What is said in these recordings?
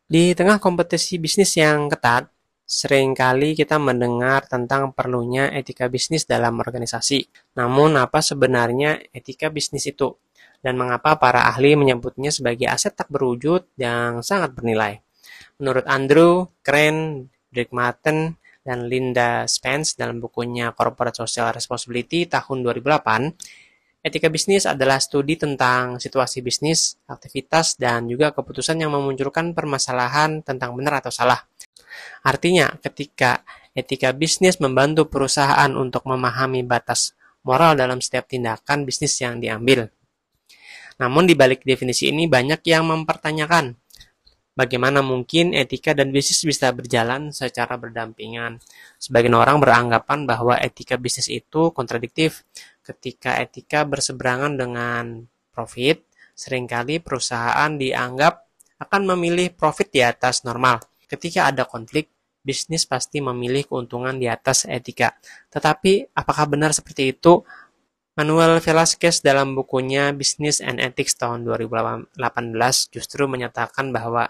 Di tengah kompetisi bisnis yang ketat, seringkali kita mendengar tentang perlunya etika bisnis dalam organisasi. Namun, apa sebenarnya etika bisnis itu? Dan mengapa para ahli menyebutnya sebagai aset tak berwujud yang sangat bernilai? Menurut Andrew Crane, Drake Martin, dan Linda Spence dalam bukunya Corporate Social Responsibility tahun 2008, etika bisnis adalah studi tentang situasi bisnis, aktivitas, dan juga keputusan yang memunculkan permasalahan tentang benar atau salah. Artinya, ketika etika bisnis membantu perusahaan untuk memahami batas moral dalam setiap tindakan bisnis yang diambil. Namun di balik definisi ini banyak yang mempertanyakan bagaimana mungkin etika dan bisnis bisa berjalan secara berdampingan. Sebagian orang beranggapan bahwa etika bisnis itu kontradiktif. Ketika etika berseberangan dengan profit, seringkali perusahaan dianggap akan memilih profit di atas normal. Ketika ada konflik, bisnis pasti memilih keuntungan di atas etika. Tetapi apakah benar seperti itu? Manuel Velasquez dalam bukunya Business and Ethics tahun 2018 justru menyatakan bahwa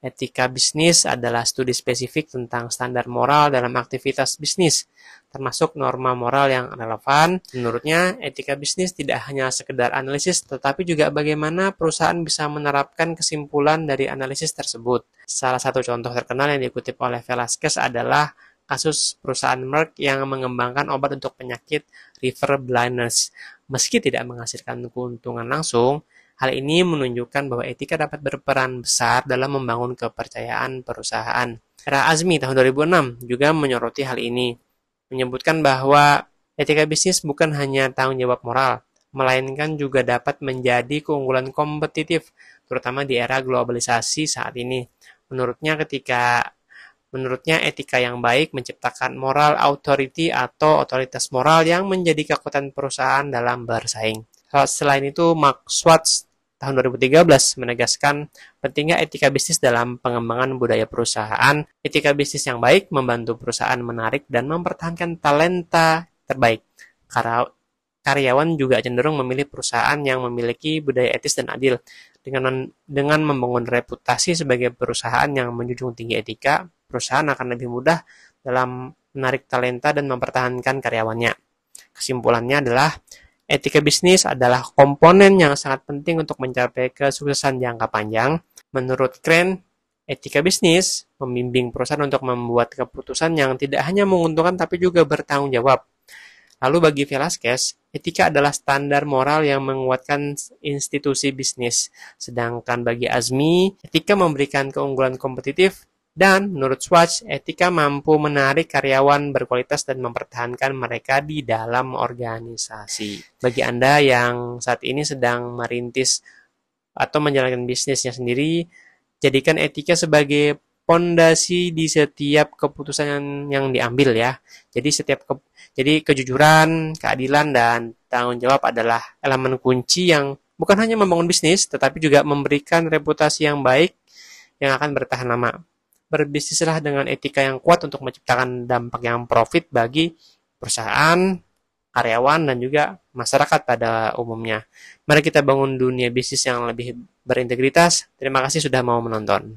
etika bisnis adalah studi spesifik tentang standar moral dalam aktivitas bisnis, termasuk norma moral yang relevan. Menurutnya, etika bisnis tidak hanya sekedar analisis, tetapi juga bagaimana perusahaan bisa menerapkan kesimpulan dari analisis tersebut. Salah satu contoh terkenal yang dikutip oleh Velasquez adalah kasus perusahaan Merck yang mengembangkan obat untuk penyakit river blindness. Meski tidak menghasilkan keuntungan langsung, hal ini menunjukkan bahwa etika dapat berperan besar dalam membangun kepercayaan perusahaan. Era Azmi tahun 2006 juga menyoroti hal ini, menyebutkan bahwa etika bisnis bukan hanya tanggung jawab moral, melainkan juga dapat menjadi keunggulan kompetitif, terutama di era globalisasi saat ini. Menurutnya etika yang baik menciptakan moral authority atau otoritas moral yang menjadi kekuatan perusahaan dalam bersaing. Selain itu, Mark Schwartz tahun 2013 menegaskan pentingnya etika bisnis dalam pengembangan budaya perusahaan. Etika bisnis yang baik membantu perusahaan menarik dan mempertahankan talenta terbaik. Karyawan juga cenderung memilih perusahaan yang memiliki budaya etis dan adil. Dengan membangun reputasi sebagai perusahaan yang menjunjung tinggi etika, perusahaan akan lebih mudah dalam menarik talenta dan mempertahankan karyawannya. Kesimpulannya adalah etika bisnis adalah komponen yang sangat penting untuk mencapai kesuksesan jangka panjang. Menurut Crane, etika bisnis membimbing perusahaan untuk membuat keputusan yang tidak hanya menguntungkan tapi juga bertanggung jawab. Lalu bagi Velasquez, etika adalah standar moral yang menguatkan institusi bisnis. Sedangkan bagi Azmi, etika memberikan keunggulan kompetitif. Dan menurut Schwartz, etika mampu menarik karyawan berkualitas dan mempertahankan mereka di dalam organisasi. Bagi Anda yang saat ini sedang merintis atau menjalankan bisnisnya sendiri, jadikan etika sebagai pondasi di setiap keputusan yang diambil ya. Jadi kejujuran, keadilan dan tanggung jawab adalah elemen kunci yang bukan hanya membangun bisnis tetapi juga memberikan reputasi yang baik yang akan bertahan lama. Berbisnislah dengan etika yang kuat untuk menciptakan dampak yang profit bagi perusahaan, karyawan, dan juga masyarakat pada umumnya. Mari kita bangun dunia bisnis yang lebih berintegritas. Terima kasih sudah mau menonton.